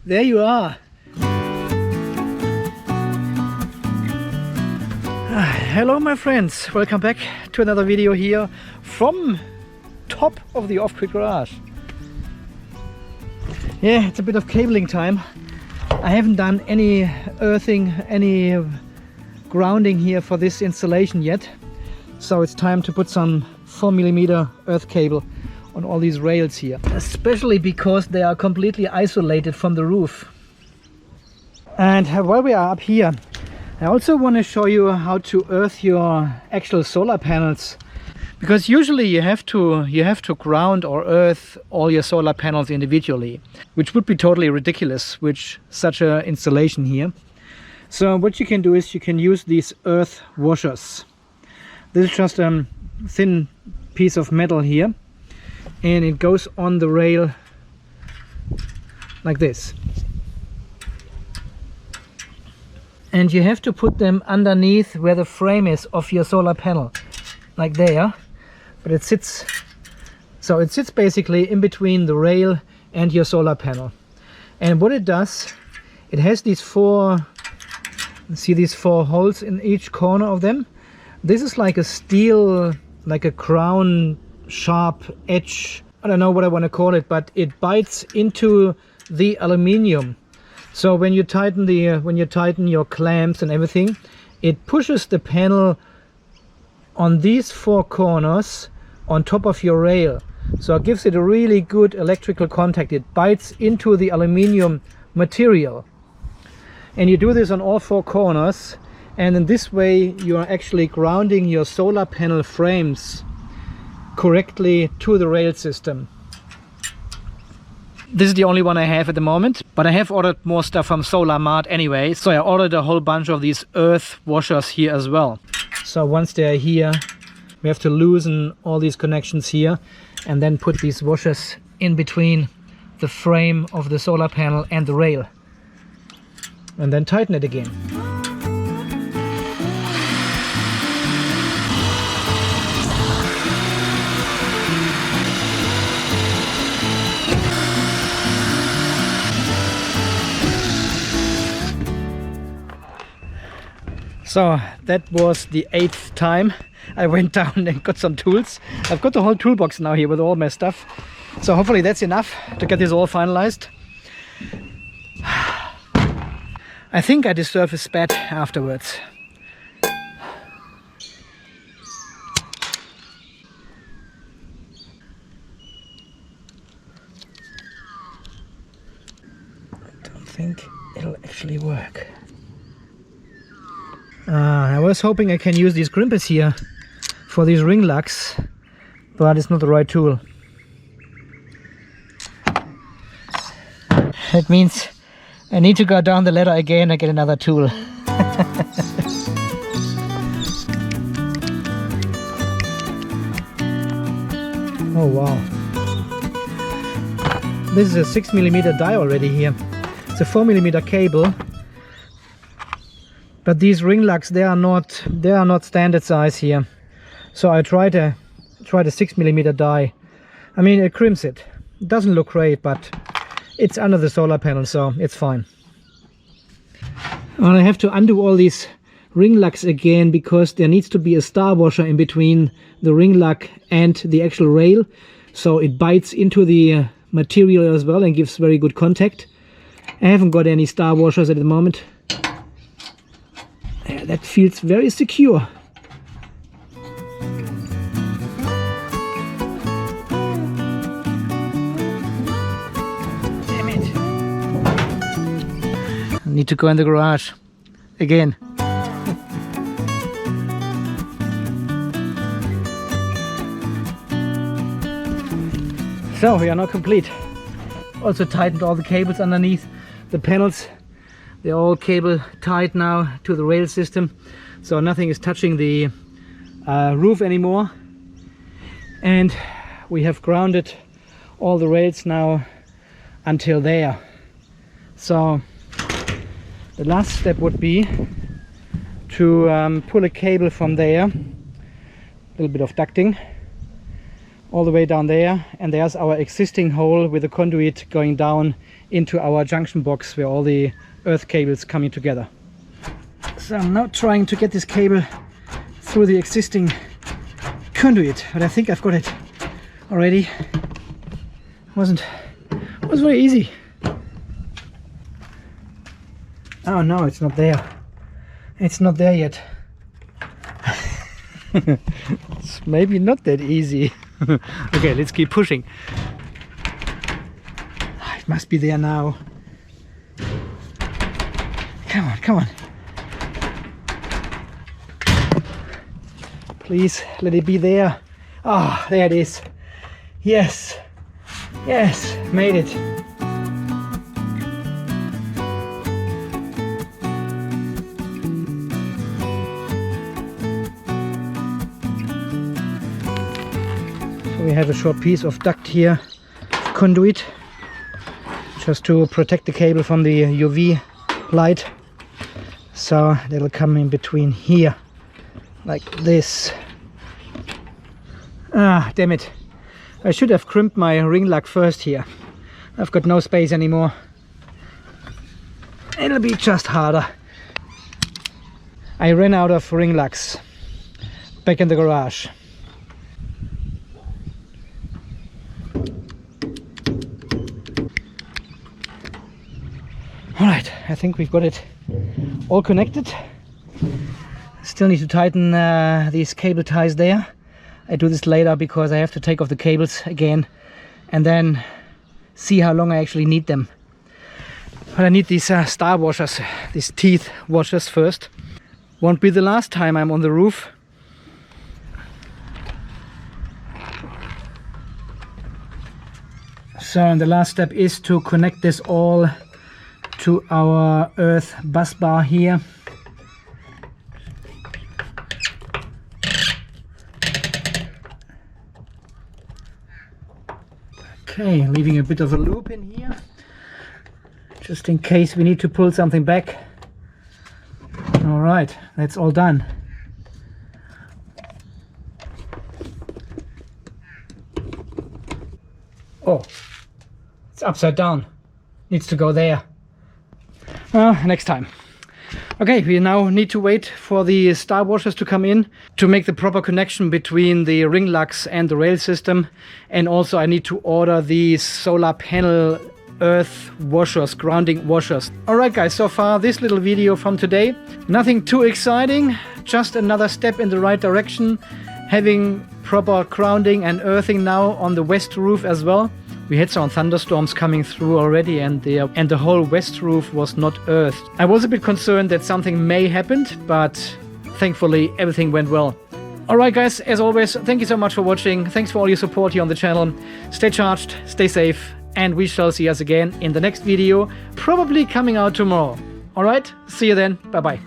there you are. Hello my friends, welcome back to another video here from top of the off-grid garage. Yeah, it's a bit of cabling time. I haven't done any earthing, any grounding here for this installation yet. So it's time to put some 4mm earth cable on all these rails here. Especially because they are completely isolated from the roof. And while we are up here, I also want to show you how to earth your actual solar panels. Because usually you have to ground or earth all your solar panels individually, which would be totally ridiculous with such an installation here. So what you can do is you can use these earth washers. This is just a thin piece of metal here, and it goes on the rail like this. And you have to put them underneath where the frame is of your solar panel, like there. But it sits, so it sits basically in between the rail and your solar panel. And what it does, it has these four, see these 4 holes in each corner of them. This is like a steel, like a crown sharp edge, I don't know what I want to call it, but it bites into the aluminium. So when you tighten your clamps and everything, it pushes the panel on these 4 corners on top of your rail. So it gives it a really good electrical contact. It bites into the aluminium material. And you do this on all 4 corners, and in this way you are actually grounding your solar panel frames correctly to the rail system. This is the only one I have at the moment, but I have ordered more stuff from Solar Mart anyway, so I ordered a whole bunch of these earth washers here as well. So once they're here, we have to loosen all these connections here and then put these washers in between the frame of the solar panel and the rail, and then tighten it again. So that was the 8th time I went down and got some tools. I've got the whole toolbox now here with all my stuff. So hopefully that's enough to get this all finalized. I think I deserve a SPAT afterwards. I don't think it'll actually work. I was hoping I can use these crimpers here for these ring lugs, but it's not the right tool. That means I need to go down the ladder again and get another tool. Oh wow. This is a 6mm die already here. It's a 4mm cable. But these ring lugs, they are not standard size here. So I tried a 6mm die. I mean, it crimps it. It doesn't look great, but it's under the solar panel, so it's fine. And I have to undo all these ring lugs again because there needs to be a star washer in between the ring lug and the actual rail. So it bites into the material as well and gives very good contact. I haven't got any star washers at the moment. That feels very secure. Damn it. I need to go in the garage again. So we are now complete. Also tightened all the cables underneath the panels. They're all cable tied now to the rail system, so nothing is touching the roof anymore. And we have grounded all the rails now until there. So the last step would be to pull a cable from there, a little bit of ducting, all the way down there, and there's our existing hole with the conduit going down into our junction box where all the earth cables coming together. So I'm now trying to get this cable through the existing conduit, but I think I've got it already. It was very easy. Oh no, it's not there. It's not there yet. It's maybe not that easy. Okay, let's keep pushing. It must be there now. Come on, come on. Please let it be there. Ah, there it is. Yes, yes, made it. So we have a short piece of duct here, conduit, just to protect the cable from the UV light. So that'll come in between here, like this. Ah, damn it. I should have crimped my ring lug first here. I've got no space anymore. It'll be just harder. I ran out of ring lugs back in the garage. Alright, I think we've got it all connected. Still need to tighten these cable ties there. I do this later because I have to take off the cables again and then see how long I actually need them. But I need these star washers, these teeth washers first. Won't be the last time I'm on the roof. So and the last step is to connect this all to our earth bus bar here. Okay, leaving a bit of a loop in here, just in case we need to pull something back. All right, that's all done. Oh, it's upside down. Needs to go there. Next time. Okay, we now need to wait for the star washers to come in to make the proper connection between the ring lugs and the rail system. And also I need to order these solar panel earth washers, grounding washers. Alright guys, so far this little video from today. Nothing too exciting, just another step in the right direction. Having proper grounding and earthing now on the west roof as well. We had some thunderstorms coming through already and the whole west roof was not earthed. I was a bit concerned that something may happen, but thankfully everything went well. Alright guys, as always, thank you so much for watching. Thanks for all your support here on the channel. Stay charged, stay safe, and we shall see us again in the next video, probably coming out tomorrow. Alright, see you then, bye bye.